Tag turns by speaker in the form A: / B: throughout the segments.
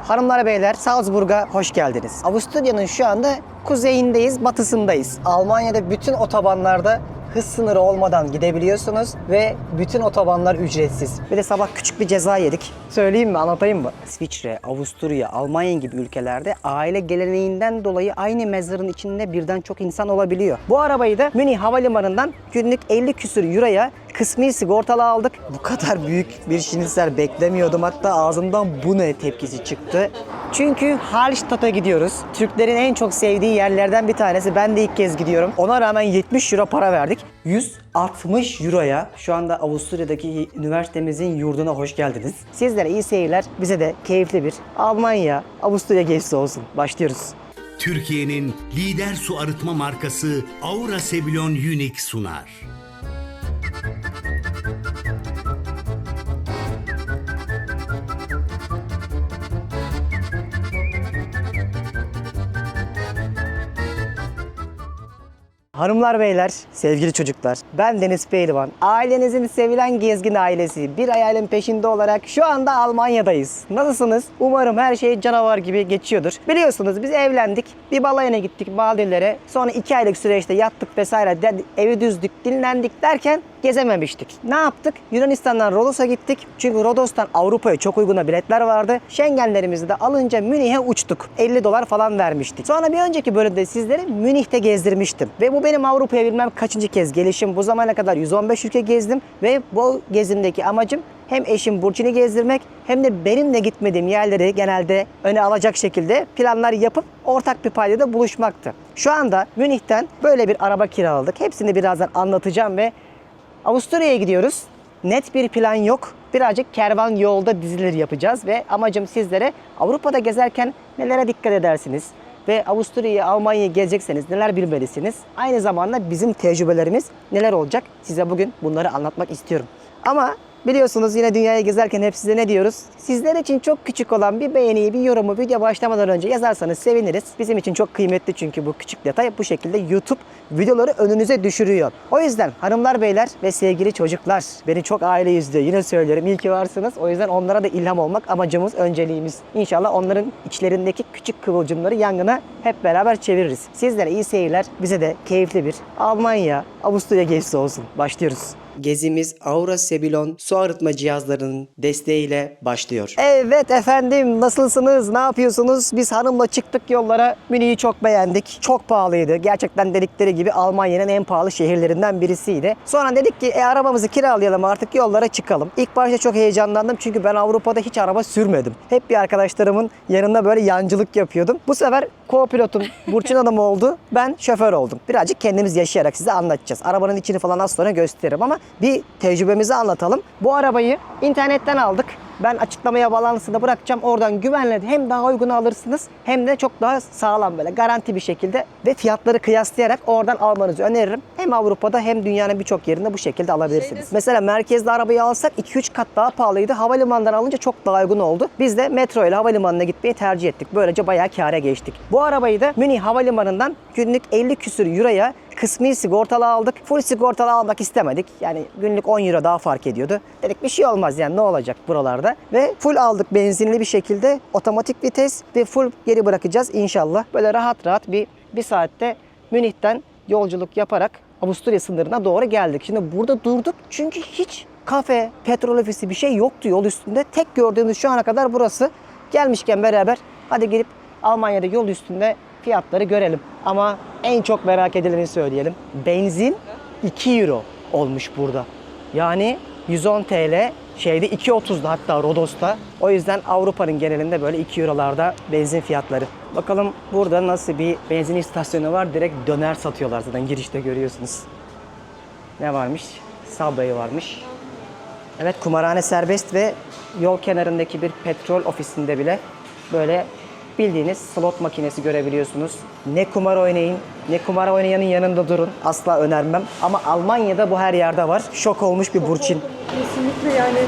A: Hanımlar beyler, Salzburg'a hoş geldiniz. Avusturya'nın şu anda kuzeyindeyiz, batısındayız. Almanya'da bütün otobanlarda hız sınırı olmadan gidebiliyorsunuz ve bütün otobanlar ücretsiz. Bir de sabah küçük bir ceza yedik. Söyleyeyim mi, anlatayım mı? İsviçre, Avusturya, Almanya gibi ülkelerde aile geleneğinden dolayı aynı mezarın içinde birden çok insan olabiliyor. Bu arabayı da Münih Havalimanı'ndan günlük 50 küsür euroya kısmi sigortalı aldık. Bu kadar büyük bir şinisel beklemiyordum. Hatta ağzımdan bu ne tepkisi çıktı. Çünkü Hallstatt'a gidiyoruz. Türklerin en çok sevdiği yerlerden bir tanesi. Ben de ilk kez gidiyorum. Ona rağmen 70 euro para verdik. 160 euroya şu anda Avusturya'daki üniversitemizin yurduna hoş geldiniz. Sizlere iyi seyirler. Bize de keyifli bir Almanya, Avusturya gezisi olsun. Başlıyoruz.
B: Türkiye'nin lider su arıtma markası Aura Sebilon Unique sunar.
A: Hanımlar beyler, sevgili çocuklar, ben Deniz Pehlivan. Ailenizin sevilen gezgin ailesi, bir hayalin peşinde olarak şu anda Almanya'dayız. Nasılsınız? Umarım her şey canavar gibi geçiyordur. Biliyorsunuz biz evlendik, bir balayına gittik Maldivlere. Sonra 2 aylık süreçte yattık vesaire, evi düzdük, dinlendik derken gezememiştik. Ne yaptık? Yunanistan'dan Rodos'a gittik. Çünkü Rodos'tan Avrupa'ya çok uyguna biletler vardı. Schengenlerimizi de alınca Münih'e uçtuk. 50 dolar falan vermiştik. Sonra bir önceki bölümde sizleri Münih'te gezdirmiştim. Ve bu benim Avrupa'ya bilmem kaçıncı kez gelişim. Bu zamana kadar 115 ülke gezdim. Ve bu gezimdeki amacım hem eşim Burçin'i gezdirmek hem de benim de gitmediğim yerleri genelde öne alacak şekilde planlar yapıp ortak bir paydada buluşmaktı. Şu anda Münih'ten böyle bir araba kiraladık. Hepsini birazdan anlatacağım ve Avusturya'ya gidiyoruz. Net bir plan yok. Birazcık kervan yolda dizileri yapacağız ve amacım sizlere Avrupa'da gezerken nelere dikkat edersiniz ve Avusturya'yı, Almanya'yı gezecekseniz neler bilmelisiniz. Aynı zamanda bizim tecrübelerimiz neler olacak? Size bugün bunları anlatmak istiyorum. Ama biliyorsunuz yine dünyayı gezerken hep size ne diyoruz? Sizler için çok küçük olan bir beğeniyi, bir yorumu video başlamadan önce yazarsanız seviniriz. Bizim için çok kıymetli çünkü bu küçük detay bu şekilde YouTube videoları önünüze düşürüyor. O yüzden hanımlar, beyler ve sevgili çocuklar, beni çok aile izliyor. Yine söylüyorum, iyi ki varsınız. O yüzden onlara da ilham olmak amacımız, önceliğimiz. İnşallah onların içlerindeki küçük kıvılcımları yangına hep beraber çeviririz. Sizlere iyi seyirler, bize de keyifli bir Almanya, Avusturya gezisi olsun. Başlıyoruz. Gezimiz Aura Sebilon su arıtma cihazlarının desteğiyle başlıyor. Evet efendim, nasılsınız? Ne yapıyorsunuz? Biz hanımla çıktık yollara. Münih'i çok beğendik. Çok pahalıydı. Gerçekten dedikleri gibi Almanya'nın en pahalı şehirlerinden birisiydi. Sonra dedik ki arabamızı kiralayalım, artık yollara çıkalım. İlk başta çok heyecanlandım çünkü ben Avrupa'da hiç araba sürmedim. Hep bir arkadaşlarımın yanında böyle yancılık yapıyordum. Bu sefer co-pilotum Burçin Hanım oldu. Ben şoför oldum. Birazcık kendimiz yaşayarak size anlatacağız. Arabanın içini falan az sonra gösteririm ama bir tecrübemizi anlatalım. Bu arabayı internetten aldık. Ben açıklamaya bağlantısını bırakacağım. Oradan güvenle hem daha uygun alırsınız hem de çok daha sağlam, böyle garanti bir şekilde ve fiyatları kıyaslayarak oradan almanızı öneririm. Hem Avrupa'da hem dünyanın birçok yerinde bu şekilde alabilirsiniz. Mesela merkezde arabayı alsak 2-3 kat daha pahalıydı. Havalimanından alınca çok daha uygun oldu. Biz de metro ile havalimanına gitmeyi tercih ettik. Böylece bayağı kâra geçtik. Bu arabayı da Münih Havalimanı'ndan günlük 50 küsür euroya kısmi sigortalı aldık. Full sigortalı almak istemedik. Yani günlük 10 euro daha fark ediyordu. Dedik bir şey olmaz, yani ne olacak buralarda. Ve full aldık benzinli bir şekilde. Otomatik vites ve full geri bırakacağız inşallah. Böyle rahat rahat bir saatte Münih'ten yolculuk yaparak Avusturya sınırına doğru geldik. Şimdi burada durduk çünkü hiç kafe, petrol ofisi bir şey yoktu yol üstünde. Tek gördüğümüz şu ana kadar burası. Gelmişken beraber hadi gelip Almanya'da yol üstünde fiyatları görelim. Ama en çok merak edileni söyleyelim. Benzin 2 euro olmuş burada. Yani 110 TL, şeyde 2.30'da hatta Rodos'ta. O yüzden Avrupa'nın genelinde böyle 2 eurolarda benzin fiyatları. Bakalım burada nasıl bir benzin istasyonu var. Direkt döner satıyorlar zaten, girişte görüyorsunuz. Ne varmış? Subway varmış. Evet, kumarhane serbest ve yol kenarındaki bir petrol ofisinde bile böyle bildiğiniz slot makinesi görebiliyorsunuz. Ne kumar oynayın, ne kumar oynayanın yanında durun. Asla önermem. Ama Almanya'da bu her yerde var. Şok olmuş bir Burçin.
C: Kesinlikle, yani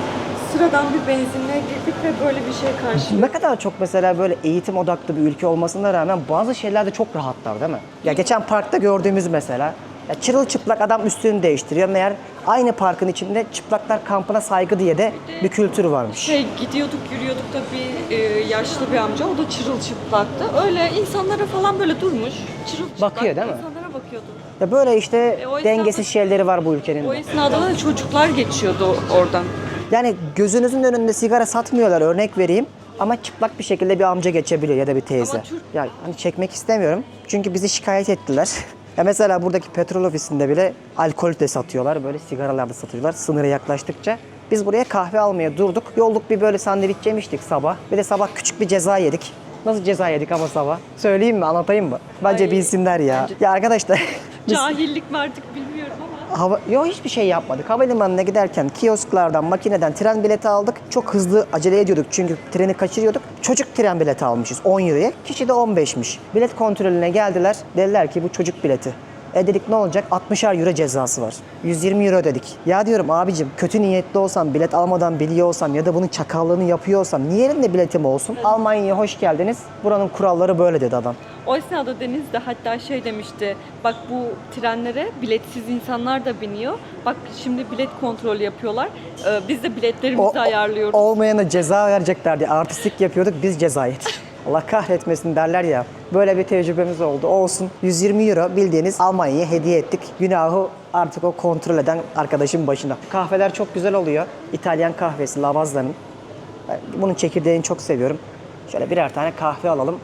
C: sıradan bir benzinliğe girdik ve böyle bir şey karşıladık.
A: Ne kadar çok mesela böyle eğitim odaklı bir ülke olmasına rağmen bazı şeylerde çok rahatlar değil mi? Ya geçen parkta gördüğümüz mesela Ya çırılçıplak adam üstünü değiştiriyor. Meğer aynı parkın içinde çıplaklar kampına saygı diye de bir kültür varmış.
C: Gidiyorduk, yürüyorduk da bir yaşlı bir amca, o da çırılçıplaktı. Öyle insanlara falan böyle durmuş, çırılçıplak.
A: Bakıyor değil mi?
C: İnsanlara bakıyordu.
A: Ya böyle işte
C: o esnada-
A: dengesiz şeyleri var bu ülkenin.
C: O esnada da çocuklar geçiyordu oradan.
A: Yani gözünüzün önünde sigara satmıyorlar, örnek vereyim. Ama çıplak bir şekilde bir amca geçebiliyor ya da bir teyze.
C: Ama Türk-
A: Ya hani çekmek istemiyorum. Çünkü bizi şikayet ettiler. Ya mesela buradaki petrol ofisinde bile alkol de satıyorlar. Böyle sigaralar da satıyorlar sınıra yaklaştıkça. Biz buraya kahve almaya durduk. Yolluk bir böyle sandviç yemiştik sabah. Bir de sabah küçük bir ceza yedik. Nasıl ceza yedik ama sabah? Söyleyeyim mi, anlatayım mı? Bence
C: Ay,
A: bilsinler ya.
C: bence-
A: Ya arkadaşlar biz
C: Cahillik mi artık bilmiyorum ama.
A: Yok, hiçbir şey yapmadık. Havalimanına giderken kiosklardan, makineden tren bileti aldık. Çok hızlı acele ediyorduk çünkü treni kaçırıyorduk. Çocuk tren bileti almışız 10 euroya. Kişi de 15'miş. Bilet kontrolüne geldiler. Dediler ki bu çocuk bileti. Dedik ne olacak? 60'ar euro cezası var. 120 euro ödedik. Ya diyorum abicim, kötü niyetli olsam, bilet almadan biliyor olsam ya da bunun çakallığını yapıyor olsam niye elimde biletim olsun? Almanya'ya hoş geldiniz. Buranın kuralları böyle dedi adam.
C: O esnada Deniz de hatta şey demişti, bak bu trenlere biletsiz insanlar da biniyor. Bak şimdi bilet kontrolü yapıyorlar. Biz de biletlerimizi ayarlıyoruz.
A: Olmayana ceza verecekler diye artistlik yapıyorduk, biz ceza yedik. Allah kahretmesin derler ya. Böyle bir tecrübemiz oldu. Olsun. 120 euro bildiğiniz Almanya'ya hediye ettik. Günahı artık o kontrol eden arkadaşın başına. Kahveler çok güzel oluyor. İtalyan kahvesi Lavazza'nın. Ben bunun çekirdeğini çok seviyorum. Şöyle birer tane kahve alalım.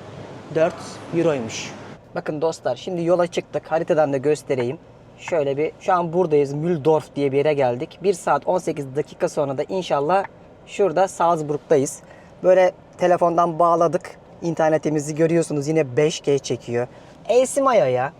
A: 4 euroymuş. Bakın dostlar, şimdi yola çıktık. Haritadan da göstereyim. Şöyle bir, şu an buradayız. Mühldorf diye bir yere geldik. 1 saat 18 dakika sonra da inşallah şurada Salzburg'dayız. Böyle telefondan bağladık. İnternetimizi görüyorsunuz, yine 5G çekiyor. ASIM-IO ya.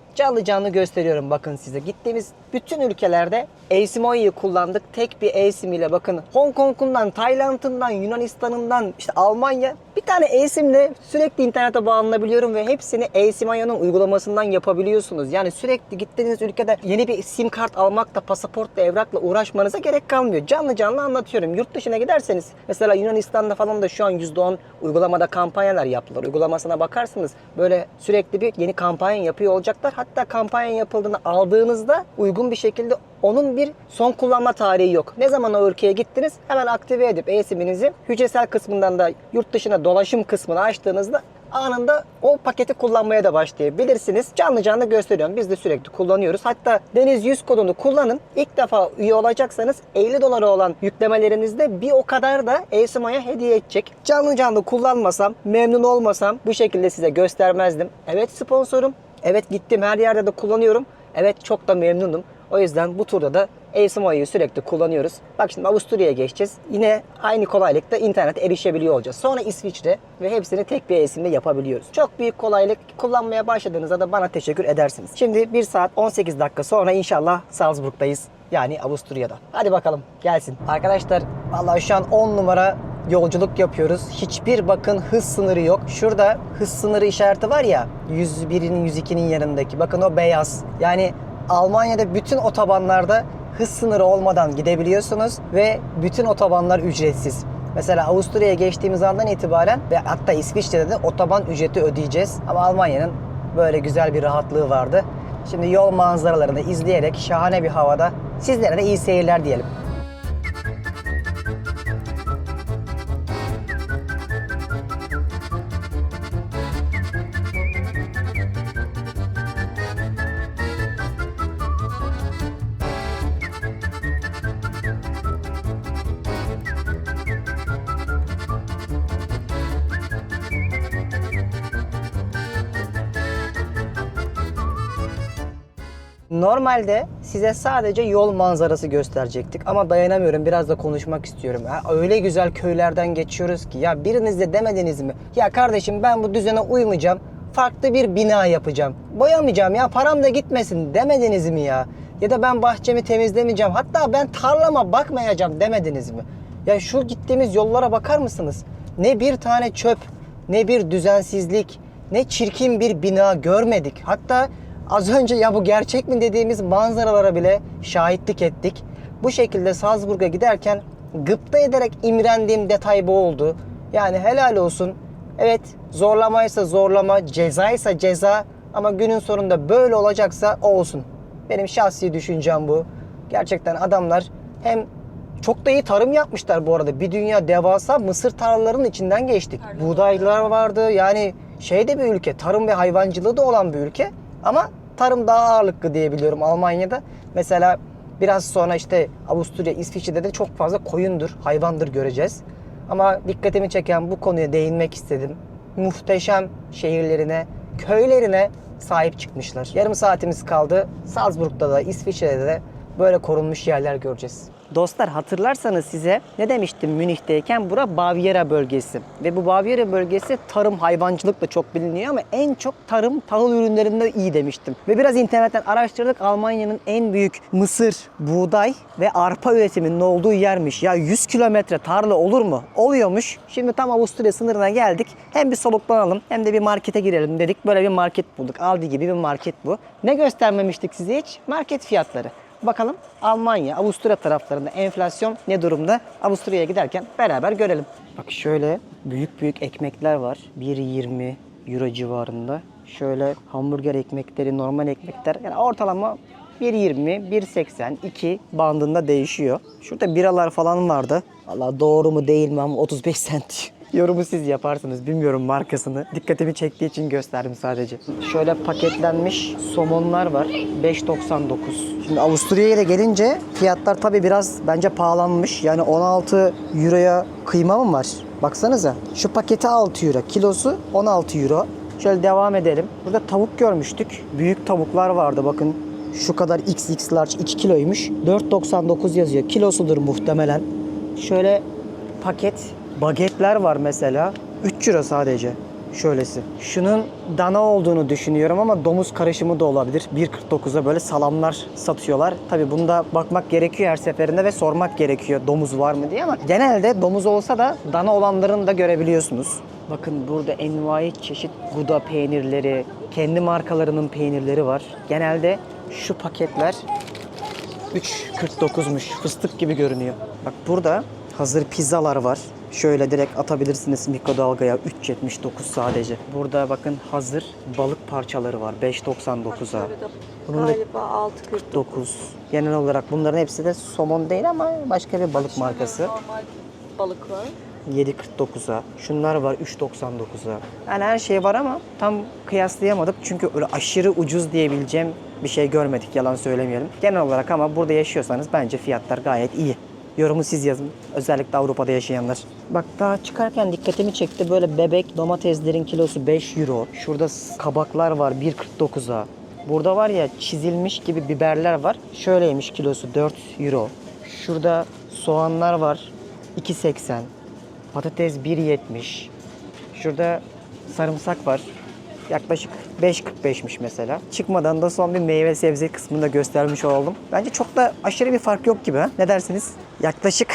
A: Canlı gösteriyorum bakın size. Gittiğimiz bütün ülkelerde ASIM-IO'yu kullandık. Tek bir ASIM ile bakın. Hong Kong'undan, Tayland'ından, Yunanistan'ından, işte Almanya. Bir tane ASIM'le sürekli internete bağlanabiliyorum ve hepsini ASIM-IO'nun uygulamasından yapabiliyorsunuz. Yani sürekli gittiğiniz ülkede yeni bir sim kart almakla, pasaportla, evrakla uğraşmanıza gerek kalmıyor. Canlı anlatıyorum. Yurt dışına giderseniz mesela Yunanistan'da falan da şu an %10 uygulamada kampanyalar yaptılar. Uygulamasına bakarsınız böyle sürekli bir yeni kampanya yapıyor olacaklar. Hatta kampanya yapıldığını aldığınızda uygun bir şekilde onun bir son kullanma tarihi yok. Ne zaman o ülkeye gittiniz hemen aktive edip eSIM'inizi hücresel kısmından da yurt dışına dolaşım kısmını açtığınızda anında o paketi kullanmaya da başlayabilirsiniz. Canlı gösteriyorum. Biz de sürekli kullanıyoruz. Hatta Deniz 100 kodunu kullanın. İlk defa üye olacaksanız 50 dolara olan yüklemelerinizde bir o kadar da ASIM-IO hediye edecek. Canlı kullanmasam, memnun olmasam bu şekilde size göstermezdim. Evet sponsorum. Evet gittim her yerde de kullanıyorum. Evet çok da memnunum. O yüzden bu turda da ASIM-IO'yu sürekli kullanıyoruz. Bak şimdi Avusturya'ya geçeceğiz. Yine aynı kolaylıkta internet erişebiliyor olacağız. Sonra İsviçre ve hepsini tek bir eSIM'le yapabiliyoruz. Çok büyük kolaylık. Kullanmaya başladığınızda da bana teşekkür edersiniz. Şimdi 1 saat 18 dakika sonra inşallah Salzburg'dayız. Yani Avusturya'da. Hadi bakalım gelsin. Arkadaşlar vallahi şu an 10 numara yolculuk yapıyoruz. Hiçbir bakın hız sınırı yok. Şurada hız sınırı işareti var ya, 101'in 102'nin yanındaki. Bakın o beyaz. Yani Almanya'da bütün otobanlarda hız sınırı olmadan gidebiliyorsunuz ve bütün otobanlar ücretsiz. Mesela Avusturya'ya geçtiğimiz andan itibaren ve hatta İsviçre'de de otoban ücreti ödeyeceğiz. Ama Almanya'nın böyle güzel bir rahatlığı vardı. Şimdi yol manzaralarını izleyerek şahane bir havada sizlere de iyi seyirler diyelim. Normalde size sadece yol manzarası gösterecektik ama dayanamıyorum, biraz da konuşmak istiyorum. Öyle güzel köylerden geçiyoruz ki ya, biriniz de demediniz mi? Ya kardeşim ben bu düzene uymayacağım, farklı bir bina yapacağım. Boyamayacağım ya, param da gitmesin demediniz mi ya? Ya da ben bahçemi temizlemeyeceğim, hatta ben tarlama bakmayacağım demediniz mi? Ya şu gittiğimiz yollara bakar mısınız? Ne bir tane çöp, ne bir düzensizlik, ne çirkin bir bina görmedik. Hatta az önce ya bu gerçek mi dediğimiz manzaralara bile şahitlik ettik. Bu şekilde Salzburg'a giderken gıpta ederek imrendiğim detay bu oldu. Yani helal olsun. Evet, zorlamaysa zorlama, cezaysa ceza ama günün sonunda böyle olacaksa olsun. Benim şahsi düşüncem bu. Gerçekten adamlar hem çok da iyi tarım yapmışlar bu arada. Bir dünya devasa mısır tarlalarının içinden geçtik. Buğdaylar vardı. Yani şey de bir ülke. Tarım ve hayvancılığı da olan bir ülke. Ama tarım daha ağırlıklı diye biliyorum Almanya'da. Mesela biraz sonra işte Avusturya, İsviçre'de de çok fazla koyundur, hayvandır göreceğiz. Ama dikkatimi çeken bu konuya değinmek istedim. Muhteşem şehirlerine, köylerine sahip çıkmışlar. Yarım saatimiz kaldı. Salzburg'da da, İsviçre'de de böyle korunmuş yerler göreceğiz. Dostlar hatırlarsanız size ne demiştim Münih'teyken? Bura Bavyera bölgesi. Ve bu Bavyera bölgesi tarım, hayvancılıkla çok biliniyor ama en çok tarım, tahıl ürünlerinde iyi demiştim. Ve biraz internetten araştırdık. Almanya'nın en büyük mısır, buğday ve arpa üretiminin olduğu yermiş. Ya 100 kilometre tarla olur mu? Oluyormuş. Şimdi tam Avusturya sınırına geldik. Hem bir soluklanalım hem de bir markete girelim dedik. Böyle bir market bulduk. Aldi gibi bir market bu. Ne göstermemiştik size hiç? Market fiyatları. Bakalım Almanya, Avusturya taraflarında enflasyon ne durumda? Avusturya'ya giderken beraber görelim. Bak şöyle büyük ekmekler var. 1,20 euro civarında. Şöyle hamburger ekmekleri, normal ekmekler. Yani ortalama 1,20, 1,80, 2 bandında değişiyor. Şurada biralar falan vardı. Valla doğru mu değil mi ama 35 sent. Yorumu siz yaparsınız. Bilmiyorum markasını. Dikkatimi çektiği için gösterdim sadece. Şöyle paketlenmiş somonlar var. 5,99. Şimdi Avusturya'ya da gelince fiyatlar tabii biraz bence pahalanmış. Yani 16 euroya kıyma mı var? Baksanıza. Şu paketi 6 euro. Kilosu 16 euro. Şöyle devam edelim. Burada tavuk görmüştük. Büyük tavuklar vardı bakın. Şu kadar XX large 2 kiloymuş. 4,99 yazıyor. Kilosudur muhtemelen. Şöyle paket bagetler var mesela. 3 euro sadece. Şöylesi. Şunun dana olduğunu düşünüyorum ama domuz karışımı da olabilir. 1,49'a böyle salamlar satıyorlar. Tabii bunda bakmak gerekiyor her seferinde ve sormak gerekiyor domuz var mı diye ama genelde domuz olsa da dana olanlarını da görebiliyorsunuz. Bakın burada envai çeşit Gouda peynirleri, kendi markalarının peynirleri var. Genelde şu paketler 3,49'muş. Fıstık gibi görünüyor. Bak burada hazır pizzalar var. Şöyle direkt atabilirsiniz mikrodalgaya. 3,79 sadece. Burada bakın hazır balık parçaları var. 5,99'a. Bunun da
C: Galiba 6,49.
A: Genel olarak bunların hepsi de somon değil ama başka bir balık markası.
C: Normal balık var.
A: 7,49'a. Şunlar var 3,99'a. Yani her şey var ama tam kıyaslayamadık. Çünkü öyle aşırı ucuz diyebileceğim bir şey görmedik. Yalan söylemeyelim. Genel olarak ama burada yaşıyorsanız bence fiyatlar gayet iyi. Yorumu siz yazın. Özellikle Avrupa'da yaşayanlar. Bak daha çıkarken dikkatimi çekti. Böyle bebek domateslerin kilosu 5 euro. Şurada kabaklar var 1,49'a. Burada var ya çizilmiş gibi biberler var. Şöyleymiş kilosu 4 euro. Şurada soğanlar var 2,80. Patates 1,70. Şurada sarımsak var. Yaklaşık 5,45'miş mesela. Çıkmadan da son bir meyve sebze kısmını da göstermiş oldum. Bence çok da aşırı bir fark yok gibi. Ne dersiniz? Yaklaşık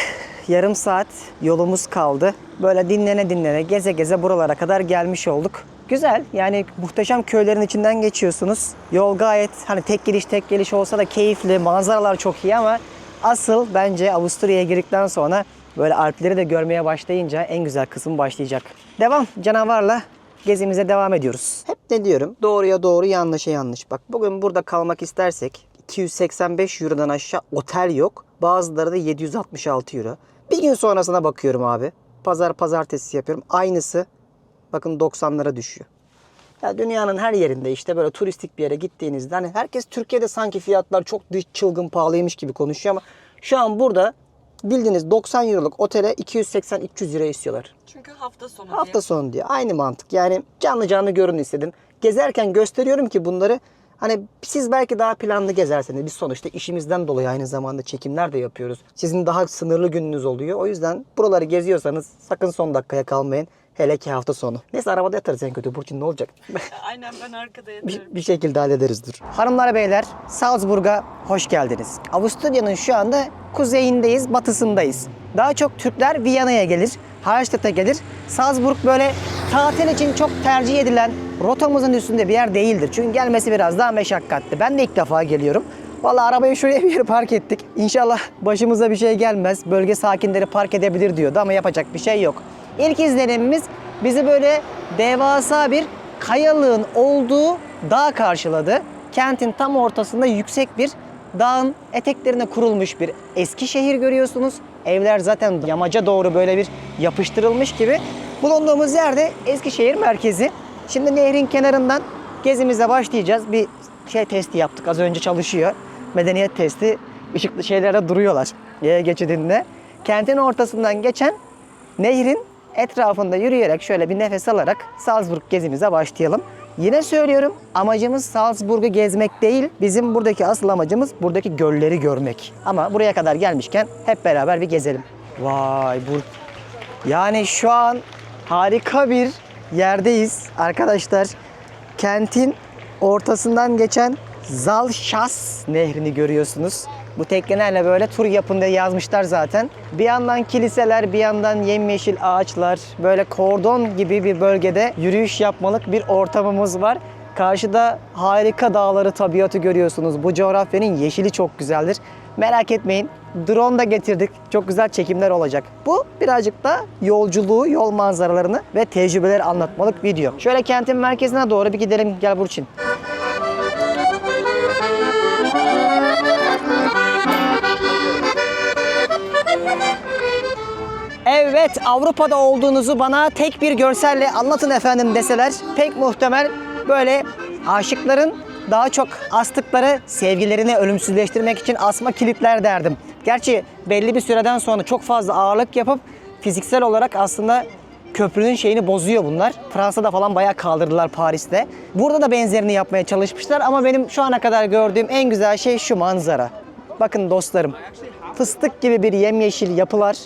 A: yarım saat yolumuz kaldı. Böyle dinlene geze geze buralara kadar gelmiş olduk. Güzel. Yani muhteşem köylerin içinden geçiyorsunuz. Yol gayet hani tek geliş olsa da keyifli. Manzaralar çok iyi ama asıl bence Avusturya'ya girdikten sonra böyle Alpleri de görmeye başlayınca en güzel kısım başlayacak. Devam. Canavarla gezimize devam ediyoruz. Hep ne diyorum? Doğruya doğru, yanlışa yanlış. Bak bugün burada kalmak istersek 285 Euro'dan aşağı otel yok. Bazıları da 766 Euro. Bir gün sonrasına bakıyorum abi. Pazartesi yapıyorum. Aynısı bakın 90'lara düşüyor. Ya dünyanın her yerinde işte böyle turistik bir yere gittiğinizde hani herkes Türkiye'de sanki fiyatlar çok çılgın pahalıymış gibi konuşuyor ama şu an burada bildiğiniz 90 Euro'luk otele 280-300 Euro istiyorlar.
C: Çünkü hafta sonu
A: Hafta sonu diye. Aynı mantık. Yani canlı görün istedim. Gezerken gösteriyorum ki bunları hani siz belki daha planlı gezerseniz biz sonuçta işimizden dolayı aynı zamanda çekimler de yapıyoruz. Sizin daha sınırlı gününüz oluyor. O yüzden buraları geziyorsanız sakın son dakikaya kalmayın. Hele ki hafta sonu. Neyse arabada yatarız en kötü. Burçin ne olacak?
C: Aynen ben arkada yatarım.
A: bir şekilde hallederiz dur. Hanımlar beyler Salzburg'a hoş geldiniz. Avusturya'nın şu anda kuzeyindeyiz, batısındayız. Daha çok Türkler Viyana'ya gelir, Hallstatt'a gelir. Salzburg böyle tatil için çok tercih edilen rotamızın üstünde bir yer değildir. Çünkü gelmesi biraz daha meşakkatli. Ben de ilk defa geliyorum. Vallahi arabayı şuraya bir yere park ettik. İnşallah başımıza bir şey gelmez. Bölge sakinleri park edebilir diyordu ama yapacak bir şey yok. İlk izlenimimiz bizi böyle devasa bir kayalığın olduğu dağ karşıladı. kentin tam ortasında yüksek bir dağın eteklerine kurulmuş bir eski şehir görüyorsunuz. Evler zaten yamaca doğru böyle bir yapıştırılmış gibi. Bulunduğumuz yerde Eskişehir merkezi. Şimdi nehrin kenarından gezimize başlayacağız. Bir testi yaptık. Az önce çalışıyor. Medeniyet testi. Işıklı şeylerde duruyorlar. Yaya geçidinde. Kentin ortasından geçen nehrin etrafında yürüyerek şöyle bir nefes alarak Salzburg gezimize başlayalım. Yine söylüyorum, amacımız Salzburg'u gezmek değil. Bizim buradaki asıl amacımız buradaki gölleri görmek. Ama buraya kadar gelmişken hep beraber bir gezelim. Vay bu. Yani şu an harika bir yerdeyiz arkadaşlar. Kentin ortasından geçen Zalşas nehrini görüyorsunuz. Bu teknelerle böyle tur yapın diye yazmışlar zaten. Bir yandan kiliseler, bir yandan yemyeşil ağaçlar. Böyle kordon gibi bir bölgede yürüyüş yapmalık bir ortamımız var. Karşıda harika dağları, tabiatı görüyorsunuz. Bu coğrafyanın yeşili çok güzeldir. Merak etmeyin, drone da getirdik. Çok güzel çekimler olacak. Bu birazcık da yolculuğu, yol manzaralarını ve tecrübeleri anlatmalık video. Şöyle kentin merkezine doğru bir gidelim. Gel Burçin. Evet, Avrupa'da olduğunuzu bana tek bir görselle anlatın efendim deseler pek muhtemel böyle aşıkların daha çok astıkları sevgilerini ölümsüzleştirmek için asma kilitler derdim. Gerçi belli bir süreden sonra çok fazla ağırlık yapıp fiziksel olarak aslında köprünün şeyini bozuyor bunlar. Fransa'da falan bayağı kaldırdılar, Paris'te. Burada da benzerini yapmaya çalışmışlar ama benim şu ana kadar gördüğüm en güzel şey şu manzara. Bakın dostlarım, fıstık gibi bir yemyeşil yapılar.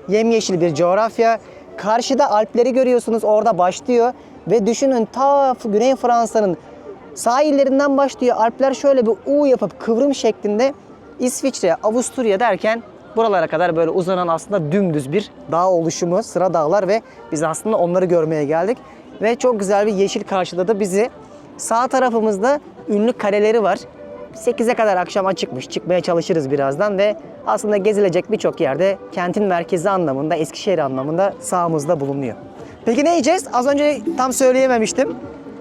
A: Yemyeşil bir coğrafya. Karşıda Alpleri görüyorsunuz, orada başlıyor. Ve düşünün ta Güney Fransa'nın sahillerinden başlıyor. Alpler şöyle bir U yapıp kıvrım şeklinde İsviçre, Avusturya derken buralara kadar böyle uzanan aslında dümdüz bir dağ oluşumu, sıra dağlar ve biz aslında onları görmeye geldik. Ve çok güzel bir yeşil karşıladı bizi. Sağ tarafımızda ünlü kaleleri var. 8'e kadar akşam açıkmış. Çıkmaya çalışırız birazdan ve aslında gezilecek birçok yerde kentin merkezi anlamında, Eskişehir anlamında sağımızda bulunuyor. Peki ne yiyeceğiz? Az önce tam söyleyememiştim.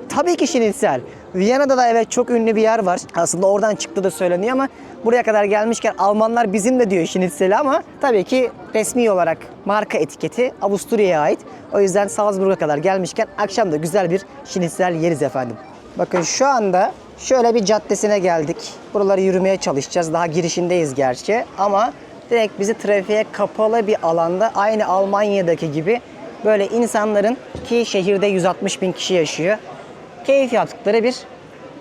A: Tabii ki şinitsel. Viyana'da da evet çok ünlü bir yer var. Aslında oradan çıktı da söyleniyor ama buraya kadar gelmişken Almanlar bizim de diyor şinitseli ama tabii ki resmi olarak marka etiketi Avusturya'ya ait. O yüzden Salzburg'a kadar gelmişken akşam da güzel bir şinitsel yeriz efendim. Bakın şu anda şöyle bir caddesine geldik. Buraları yürümeye çalışacağız. Daha girişindeyiz gerçi ama direkt bizi trafiğe kapalı bir alanda aynı Almanya'daki gibi böyle insanların ki şehirde 160 bin kişi yaşıyor. Keyif yaptıkları bir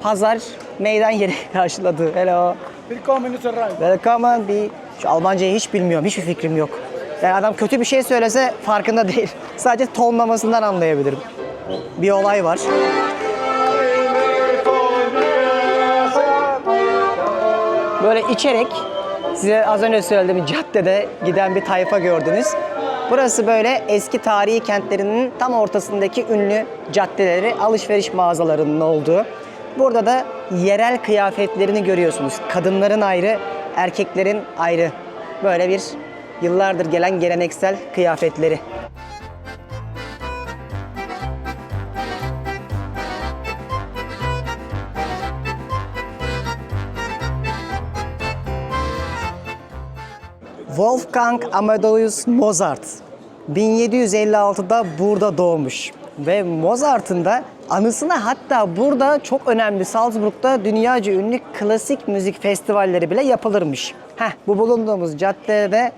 A: pazar meydan yeri karşıladı. Hello.
D: Willkommen in Österreich.
A: Welcome. Şu Almancayı hiç bilmiyorum. Hiçbir fikrim yok. Yani adam kötü bir şey söylese farkında değil. Sadece tonlamasından anlayabilirim. Bir olay var. Böyle içerek size az önce söylediğim caddede giden bir tayfa gördünüz. Burası böyle eski tarihi kentlerinin tam ortasındaki ünlü caddeleri, alışveriş mağazalarının olduğu. Burada da yerel kıyafetlerini görüyorsunuz. Kadınların ayrı, erkeklerin ayrı. Böyle bir yıllardır gelen geleneksel kıyafetleri. Wolfgang Amadeus Mozart 1756'da burada doğmuş ve Mozart'ın da anısına hatta burada çok önemli Salzburg'da dünyaca ünlü klasik müzik festivalleri bile yapılırmış. Bu bulunduğumuz caddede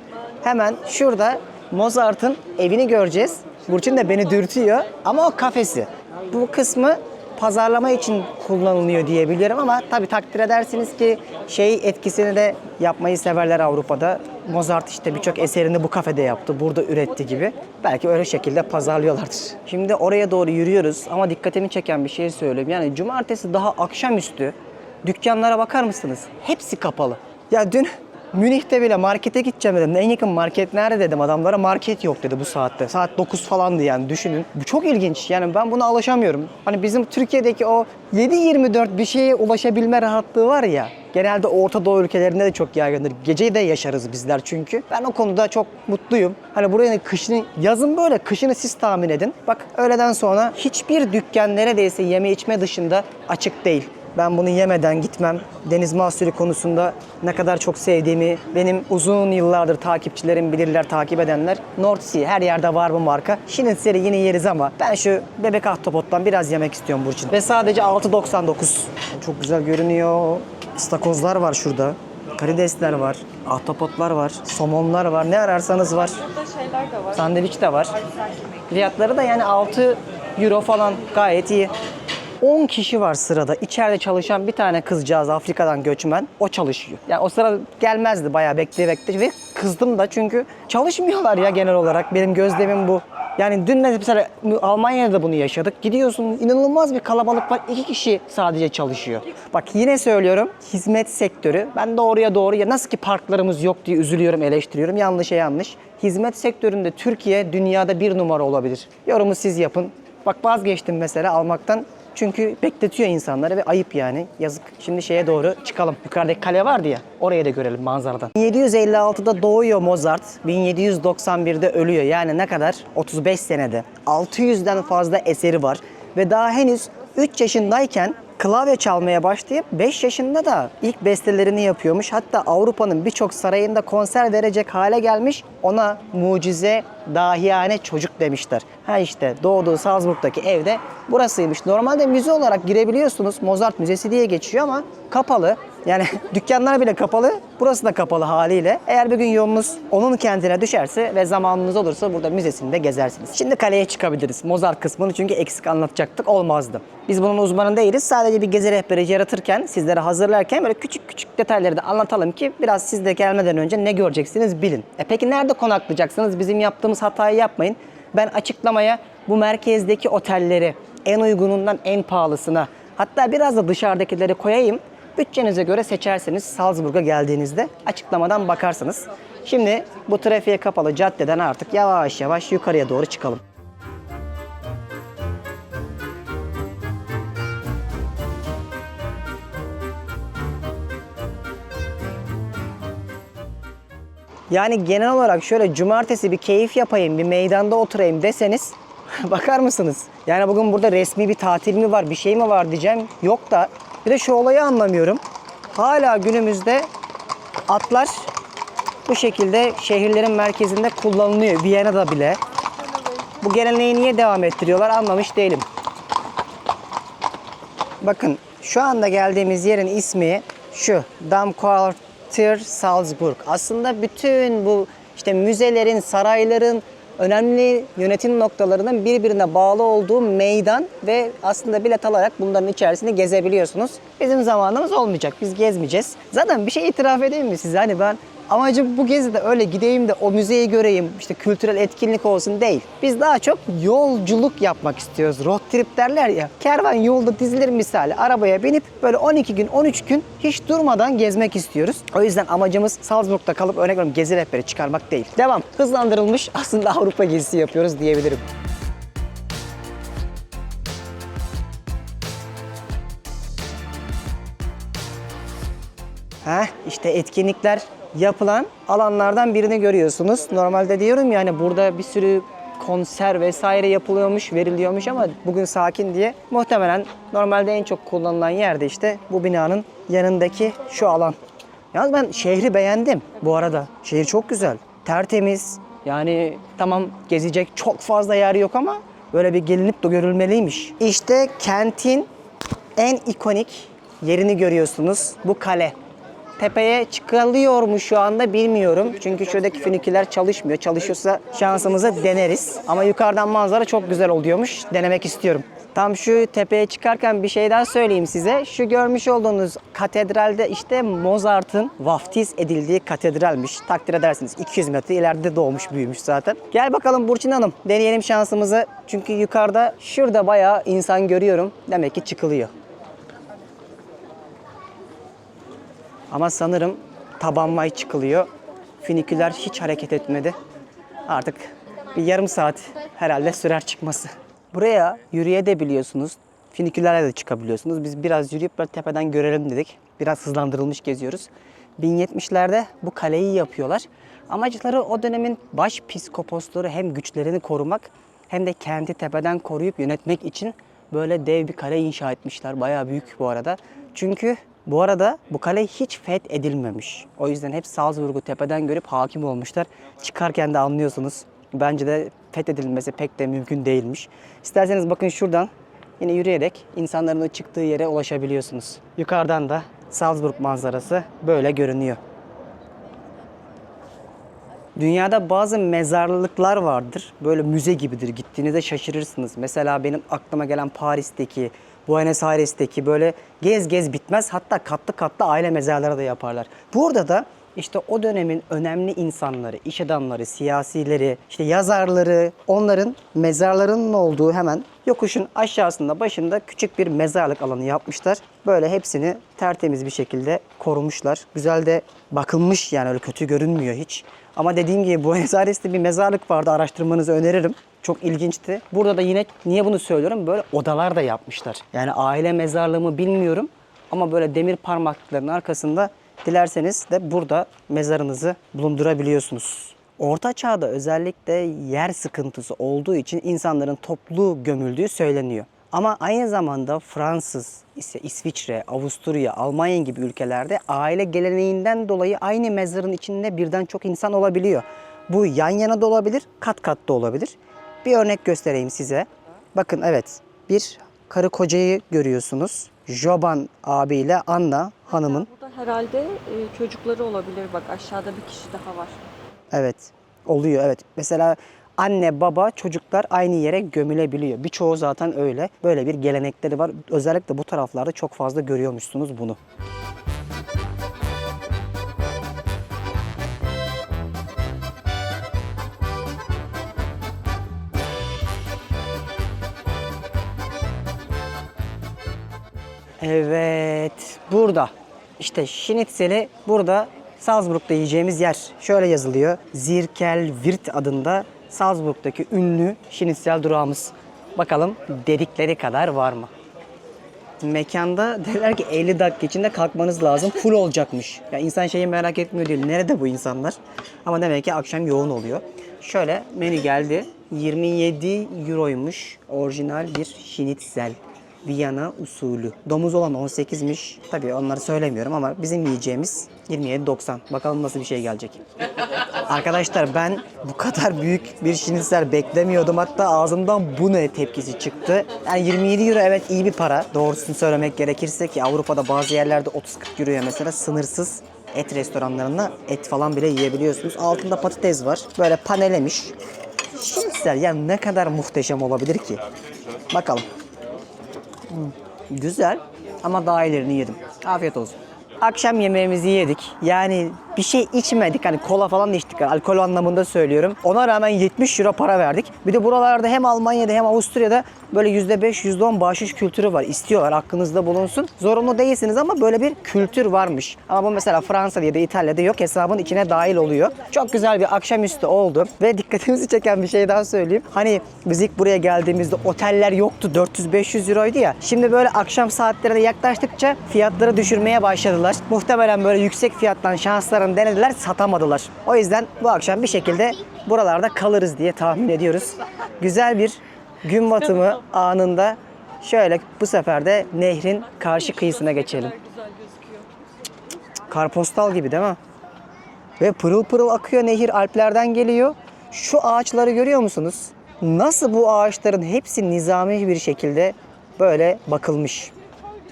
A: hemen şurada Mozart'ın evini göreceğiz. Burçin de beni dürtüyor ama o kafesi. Bu kısmı pazarlama için kullanılıyor diye biliyorum ama tabii takdir edersiniz ki etkisini de yapmayı severler Avrupa'da. Mozart işte birçok eserini bu kafede yaptı, burada üretti gibi. Belki öyle şekilde pazarlıyorlardır. Şimdi oraya doğru yürüyoruz ama dikkatimi çeken bir şey söyleyeyim. Yani cumartesi daha akşamüstü dükkanlara bakar mısınız? Hepsi kapalı. Ya dün Münih'te bile markete gideceğim dedim. En yakın market nerede dedim adamlara. Market yok dedi bu saatte. Saat 9 falandı yani düşünün. Bu çok ilginç. Yani ben buna alışamıyorum. Hani bizim Türkiye'deki o 7/24 bir şeye ulaşabilme rahatlığı var ya. Genelde Orta Doğu ülkelerinde de çok yaygındır. Geceyi de yaşarız bizler çünkü. Ben o konuda çok mutluyum. Hani buraya kışını, yazın böyle, kışını siz tahmin edin. Bak öğleden sonra hiçbir dükkan neredeyse yeme içme dışında açık değil. Ben bunu yemeden gitmem. Deniz mahsulü konusunda ne kadar çok sevdiğimi benim uzun yıllardır takipçilerim bilirler, takip edenler. North Sea, her yerde var bu marka. Şinitzel'i yine yeriz ama ben şu bebek ahtapottan biraz yemek istiyorum Burçin. Ve sadece 6,99. Çok güzel görünüyor. İstakozlar var şurada. Karidesler var. Ahtapotlar var. Somonlar var. Ne ararsanız var.
C: Burada şeyler de var.
A: Sandviç de var. Fiyatları da yani 6 euro falan, gayet iyi. 10 kişi var sırada. İçeride çalışan bir tane kızcağız, Afrika'dan göçmen. O çalışıyor. Yani o sıra gelmezdi, bayağı bekleye ve kızdım da çünkü çalışmıyorlar ya genel olarak. Benim gözlemim bu. Yani dün mesela Almanya'da bunu yaşadık. Gidiyorsun, inanılmaz bir kalabalık var. 2 kişi sadece çalışıyor. Bak yine söylüyorum, hizmet sektörü. Ben doğruya doğru, ya nasıl ki parklarımız yok diye üzülüyorum, eleştiriyorum. Yanlışa yanlış. Hizmet sektöründe Türkiye dünyada 1 numara olabilir. Yorumu siz yapın. Bak vazgeçtim mesela almaktan. Çünkü bekletiyor insanları ve ayıp yani. Yazık. Şimdi şeye doğru çıkalım. Yukarıdaki kale vardı ya. Oraya da görelim manzaradan. 1756'da doğuyor Mozart. 1791'de ölüyor. Yani ne kadar? 35 senede. 600'den fazla eseri var. Ve daha henüz 3 yaşındayken klavye çalmaya başlayıp 5 yaşında da ilk bestelerini yapıyormuş. Hatta Avrupa'nın birçok sarayında konser verecek hale gelmiş. Ona mucize, dahiyane çocuk demişler. Ha işte doğduğu Salzburg'daki evde burasıymış. Normalde müze olarak girebiliyorsunuz. Mozart Müzesi diye geçiyor ama kapalı. Yani dükkanlar bile kapalı. Burası da kapalı haliyle. Eğer bir gün yolunuz onun kentine düşerse ve zamanınız olursa burada müzesinde gezersiniz. Şimdi kaleye çıkabiliriz. Mozart kısmını çünkü eksik anlatacaktık. Olmazdı. Biz bunun uzmanı değiliz. Sadece bir gezi rehberi yaratırken, sizlere hazırlarken böyle küçük küçük detayları da anlatalım ki biraz siz de gelmeden önce ne göreceksiniz bilin. Peki nerede konaklayacaksınız? Bizim yaptığımız hatayı yapmayın. Ben açıklamaya bu merkezdeki otelleri en uygunundan en pahalısına, hatta biraz da dışarıdakileri koyayım. Bütçenize göre seçerseniz Salzburg'a geldiğinizde açıklamadan bakarsınız. Şimdi bu trafiğe kapalı caddeden artık yavaş yavaş yukarıya doğru çıkalım. Yani genel olarak şöyle cumartesi bir keyif yapayım, bir meydanda oturayım deseniz bakar mısınız? Yani bugün burada resmi bir tatil mi var, bir şey mi var diyeceğim. Yok da bir de şu olayı anlamıyorum. Hala günümüzde atlar bu şekilde şehirlerin merkezinde kullanılıyor. Viyana'da bile. Bu geleneği niye devam ettiriyorlar anlamış değilim. Bakın şu anda geldiğimiz yerin ismi şu. Dammquartier Salzburg. Aslında bütün bu işte müzelerin, sarayların, önemli yönetim noktalarının birbirine bağlı olduğu meydan ve aslında bilet alarak bunların içerisinde gezebiliyorsunuz. Bizim zamanımız olmayacak. Biz gezmeyeceğiz. Zaten bir şey itiraf edeyim mi size? Hani ben amacım bu gezide öyle gideyim de o müzeyi göreyim, işte kültürel etkinlik olsun değil. Biz daha çok yolculuk yapmak istiyoruz. Road trip derler ya. Kervan yolda dizilir misali. Arabaya binip böyle 12 gün, 13 gün hiç durmadan gezmek istiyoruz. O yüzden amacımız Salzburg'da kalıp örnek veriyorum gezi rehberi çıkarmak değil. Devam. Hızlandırılmış aslında Avrupa gezisi yapıyoruz diyebilirim. İşte etkinlikler yapılan alanlardan birini görüyorsunuz. Normalde diyorum ya hani burada bir sürü konser vesaire yapılıyormuş, veriliyormuş ama bugün sakin diye muhtemelen normalde en çok kullanılan yerde işte bu binanın yanındaki şu alan. Yalnız ben şehri beğendim bu arada. Şehir çok güzel, tertemiz. Yani tamam gezecek çok fazla yer yok ama böyle bir gelinip de görülmeliymiş. İşte kentin en ikonik yerini görüyorsunuz. Bu kale. Tepeye çıkılıyor mu şu anda bilmiyorum. Çünkü şuradaki füniküler çalışmıyor. Çalışıyorsa şansımızı deneriz. Ama yukarıdan manzara çok güzel oluyormuş. Denemek istiyorum. Tam şu tepeye çıkarken bir şey daha söyleyeyim size. Şu görmüş olduğunuz katedralde işte Mozart'ın vaftiz edildiği katedralmiş. Takdir edersiniz. 200 metre ileride doğmuş büyümüş zaten. Gel bakalım Burçin Hanım. Deneyelim şansımızı. Çünkü yukarıda şurada bayağı insan görüyorum. Demek ki çıkılıyor. Ama sanırım tabanmay çıkılıyor. Füniküler hiç hareket etmedi. Artık bir yarım saat herhalde sürer çıkması. Buraya yürüyebiliyorsunuz. Fünikülerle de çıkabiliyorsunuz. Biz biraz yürüyüp böyle tepeden görelim dedik. Biraz hızlandırılmış geziyoruz. 1070'lerde bu kaleyi yapıyorlar. Amacları o dönemin baş psikoposları hem güçlerini korumak hem de kenti tepeden koruyup yönetmek için böyle dev bir kale inşa etmişler. Bayağı büyük bu arada. Çünkü bu arada bu kale hiç fethedilmemiş. O yüzden hep Salzburg'u tepeden görüp hakim olmuşlar. Çıkarken de anlıyorsunuz. Bence de fethedilmesi pek de mümkün değilmiş. İsterseniz bakın şuradan yine yürüyerek insanların o çıktığı yere ulaşabiliyorsunuz. Yukarıdan da Salzburg manzarası böyle görünüyor. Dünyada bazı mezarlıklar vardır. Böyle müze gibidir. Gittiğinizde şaşırırsınız. Mesela benim aklıma gelen Paris'teki, Buenos Aires'teki böyle gez gez bitmez. Hatta katlı katlı aile mezarları da yaparlar. Burada da işte o dönemin önemli insanları, iş adamları, siyasileri, işte yazarları, onların mezarlarının olduğu hemen yokuşun aşağısında başında küçük bir mezarlık alanı yapmışlar. Böyle hepsini tertemiz bir şekilde korumuşlar. Güzel de bakılmış, yani öyle kötü görünmüyor hiç. Ama dediğim gibi Buenos Aires'te bir mezarlık vardı, araştırmanızı öneririm. Çok ilginçti. Burada da yine niye bunu söylüyorum? Böyle odalar da yapmışlar. Yani aile mezarlığı mı bilmiyorum ama böyle demir parmaklıkların arkasında dilerseniz de burada mezarınızı bulundurabiliyorsunuz. Orta Çağ'da özellikle yer sıkıntısı olduğu için insanların toplu gömüldüğü söyleniyor. Ama aynı zamanda Fransız, İsviçre, Avusturya, Almanya gibi ülkelerde aile geleneğinden dolayı aynı mezarın içinde birden çok insan olabiliyor. Bu yan yana da olabilir, kat kat da olabilir. Bir örnek göstereyim size. Bakın evet, bir karı kocayı görüyorsunuz. Joban abiyle Anna hanımın.
C: Burada herhalde çocukları olabilir. Bak aşağıda bir kişi daha var.
A: Evet, oluyor evet. Mesela anne, baba, çocuklar aynı yere gömülebiliyor. Birçoğu zaten öyle. Böyle bir gelenekleri var. Özellikle bu taraflarda çok fazla görüyormuşsunuz bunu. Evet, burada. İşte Schnitzel'i burada Salzburg'da yiyeceğimiz yer. Şöyle yazılıyor. Zirkelwirt adında Salzburg'daki ünlü Schnitzel durağımız. Bakalım dedikleri kadar var mı? Mekanda derler ki 50 dakika içinde kalkmanız lazım. Full olacakmış. Ya insan şeyi merak etmiyor değil. Nerede bu insanlar? Ama demek ki akşam yoğun oluyor. Şöyle menü geldi. 27 euroymuş orijinal bir Schnitzel. Viyana usulü. Domuz olan 18'miş. Tabii onları söylemiyorum ama bizim yiyeceğimiz 27.90. Bakalım nasıl bir şey gelecek. Arkadaşlar ben bu kadar büyük bir şinitzel beklemiyordum. Hatta ağzımdan bu ne tepkisi çıktı. Yani 27 euro evet iyi bir para. Doğrusunu söylemek gerekirse ki Avrupa'da bazı yerlerde 30-40 euroya mesela sınırsız et restoranlarında et falan bile yiyebiliyorsunuz. Altında patates var. Böyle panelemiş. Şinitzel yani ne kadar muhteşem olabilir ki? Bakalım. Güzel ama daha ilerini yedim. Afiyet olsun. Akşam yemeğimizi yedik. Yani bir şey içmedik. Hani kola falan da içtik. Alkol anlamında söylüyorum. Ona rağmen 70 euro para verdik. Bir de buralarda hem Almanya'da hem Avusturya'da böyle %5, %10 bahşiş kültürü var. İstiyorlar, aklınızda bulunsun. Zorunlu değilsiniz ama böyle bir kültür varmış. Ama bu mesela Fransa'da ya da İtalya'da yok. Hesabın içine dahil oluyor. Çok güzel bir akşamüstü oldu. Ve dikkatimizi çeken bir şey daha söyleyeyim. Hani biz ilk buraya geldiğimizde oteller yoktu. 400-500 euroydu ya. Şimdi böyle akşam saatlerine yaklaştıkça fiyatları düşürmeye başladılar. Muhtemelen böyle yüksek fiyattan şanslarını denediler, satamadılar. O yüzden bu akşam bir şekilde buralarda kalırız diye tahmin ediyoruz. Güzel bir gün batımı anında şöyle bu sefer de nehrin karşı kıyısına geçelim.
C: Güzel gözüküyor.
A: Karpostal gibi değil mi? Ve pırıl pırıl akıyor nehir, Alplerden geliyor. Şu ağaçları görüyor musunuz? Nasıl bu ağaçların hepsi nizami bir şekilde böyle bakılmış.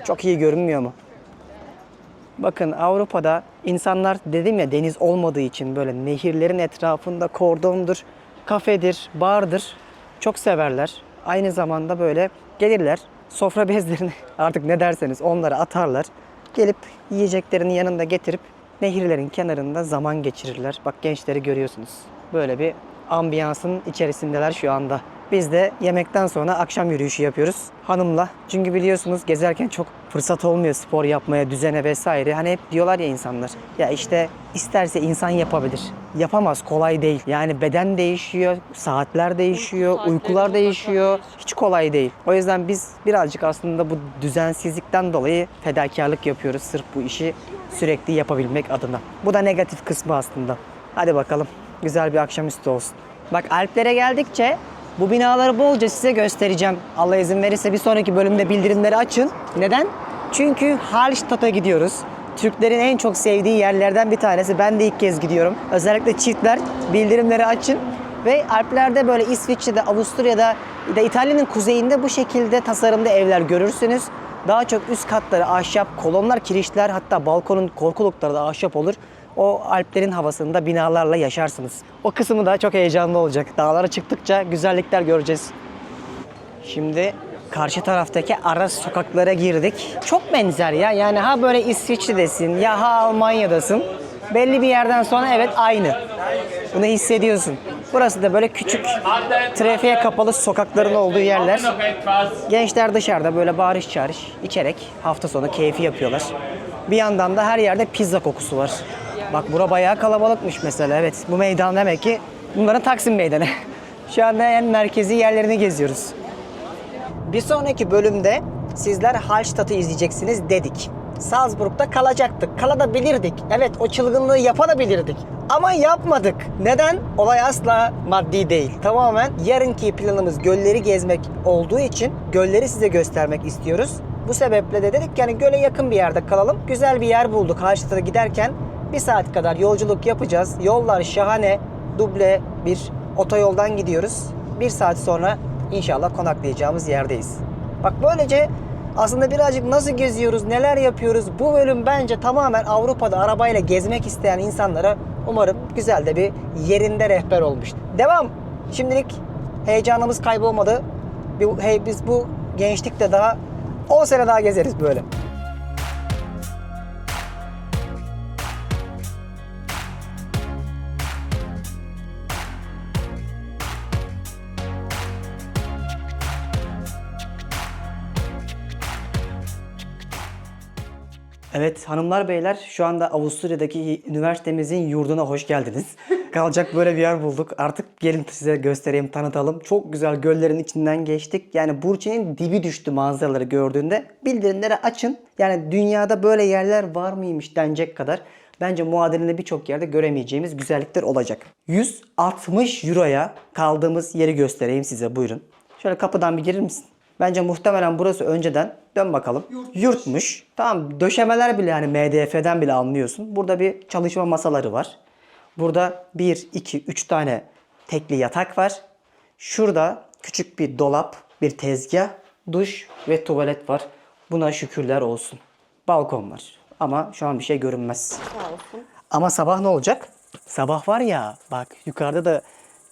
A: Çok iyi görünmüyor mu? Bakın Avrupa'da insanlar dedim ya deniz olmadığı için böyle nehirlerin etrafında kordondur, kafedir, bardır çok severler. Aynı zamanda böyle gelirler sofra bezlerini artık ne derseniz onları atarlar. Gelip yiyeceklerini yanında getirip nehirlerin kenarında zaman geçirirler. Bak gençleri görüyorsunuz. Böyle bir ambiyansın içerisindeler şu anda. Biz de yemekten sonra akşam yürüyüşü yapıyoruz hanımla. Çünkü biliyorsunuz gezerken çok fırsat olmuyor spor yapmaya, düzene vesaire. Hani hep diyorlar ya insanlar. Ya işte isterse insan yapabilir. Yapamaz, kolay değil. Yani beden değişiyor, saatler değişiyor, uykular değişiyor. Hiç kolay değil. O yüzden biz birazcık aslında bu düzensizlikten dolayı fedakarlık yapıyoruz. Sırf bu işi sürekli yapabilmek adına. Bu da negatif kısmı aslında. Hadi bakalım. Güzel bir akşamüstü olsun. Bak Alplere geldikçe Bu binaları bolca size göstereceğim. Allah izin verirse bir sonraki bölümde bildirimleri açın. Neden? Çünkü Hallstatt'a gidiyoruz. Türklerin en çok sevdiği yerlerden bir tanesi. Ben de ilk kez gidiyorum. Özellikle çiftler bildirimleri açın. Ve Alplerde böyle İsviçre'de, Avusturya'da da İtalya'nın kuzeyinde bu şekilde tasarımda evler görürsünüz. Daha çok üst katları ahşap, kolonlar, kirişler, hatta balkonun korkulukları da ahşap olur. O Alplerin havasında binalarla yaşarsınız. O kısmı da çok heyecanlı olacak. Dağlara çıktıkça güzellikler göreceğiz. Şimdi karşı taraftaki ara sokaklara girdik. Çok benzer ya. Yani ha böyle İsviçre'desin ya ha Almanya'dasın. Belli bir yerden sonra evet aynı. Bunu hissediyorsun. Burası da böyle küçük, trafiğe kapalı sokakların olduğu yerler. Gençler dışarıda böyle bağırış çağırış içerek hafta sonu keyfi yapıyorlar. Bir yandan da her yerde pizza kokusu var. Bak bura bayağı kalabalıkmış mesela. Evet, bu meydan demek ki bunların Taksim Meydanı. Şu anda en merkezi yerlerini geziyoruz. Bir sonraki bölümde sizler Hallstatt'ı izleyeceksiniz dedik. Salzburg'da kalacaktık. Kalabilirdik. Evet, o çılgınlığı yapabilirdik. Ama yapmadık. Neden? Olay asla maddi değil. Tamamen yarınki planımız gölleri gezmek olduğu için gölleri size göstermek istiyoruz. Bu sebeple de dedik yani göle yakın bir yerde kalalım. Güzel bir yer bulduk. Hallstatt'a giderken 1 saat kadar yolculuk yapacağız. Yollar şahane. Duble bir otoyoldan gidiyoruz. 1 saat sonra İnşallah konaklayacağımız yerdeyiz. Bak böylece aslında birazcık nasıl geziyoruz, neler yapıyoruz. Bu bölüm bence tamamen Avrupa'da arabayla gezmek isteyen insanlara umarım güzel de bir yerinde rehber olmuştur. Devam. Şimdilik heyecanımız kaybolmadı. Biz bu gençlikte daha 10 sene daha gezeriz böyle. Evet hanımlar beyler şu anda Avusturya'daki üniversitemizin yurduna hoş geldiniz. Kalacak böyle bir yer bulduk. Artık gelin size göstereyim, tanıtalım. Çok güzel göllerin içinden geçtik. Yani Burçin'in dibi düştü manzaraları gördüğünde. Bildirimleri açın. Yani dünyada böyle yerler var mıymış denecek kadar. Bence muadilinde birçok yerde göremeyeceğimiz güzellikler olacak. 160 euroya kaldığımız yeri göstereyim size, buyurun. Şöyle kapıdan bir girir misin? Bence muhtemelen burası önceden, dön bakalım, yurtmuş. Tamam, döşemeler bile yani MDF'den bile anlıyorsun. Burada bir çalışma masaları var. Burada 1, 2, 3 tane tekli yatak var. Şurada küçük bir dolap, bir tezgah, duş ve tuvalet var. Buna şükürler olsun. Balkon var. Ama şu an bir şey görünmez.
C: Sağ olsun.
A: Ama sabah ne olacak? Sabah var ya, bak yukarıda da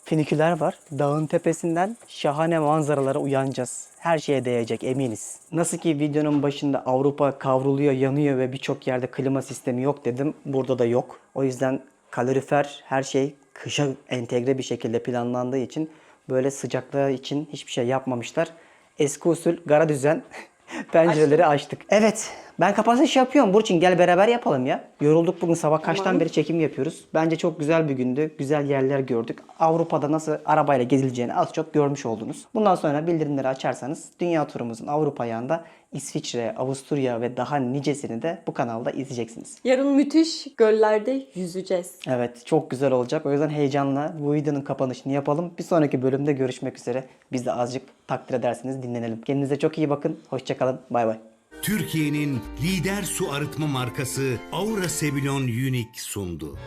A: finiküler var. Dağın tepesinden şahane manzaralara uyanacağız. Her şeye değecek eminiz. Nasıl ki videonun başında Avrupa kavruluyor, yanıyor ve birçok yerde klima sistemi yok dedim. Burada da yok. O yüzden kalorifer, her şey kışa entegre bir şekilde planlandığı için böyle sıcaklığı için hiçbir şey yapmamışlar. Eski usul gara düzen pencereleri açtık. Evet, ben kapanış yapıyorum. Burçin gel beraber yapalım ya. Yorulduk bugün, sabah kaçtan beri çekim yapıyoruz. Bence çok güzel bir gündü. Güzel yerler gördük. Avrupa'da nasıl arabayla gezileceğini az çok görmüş oldunuz. Bundan sonra bildirimleri açarsanız dünya turumuzun Avrupa ayağında İsviçre, Avusturya ve daha nicesini de bu kanalda izleyeceksiniz.
C: Yarın müthiş göllerde yüzeceğiz.
A: Evet, çok güzel olacak. O yüzden heyecanla bu videonun kapanışını yapalım. Bir sonraki bölümde görüşmek üzere. Biz de azıcık takdir ederseniz dinlenelim. Kendinize çok iyi bakın. Hoşça kalın. Bay bay.
B: Türkiye'nin lider su arıtma markası Aura Sebilon Unique sundu.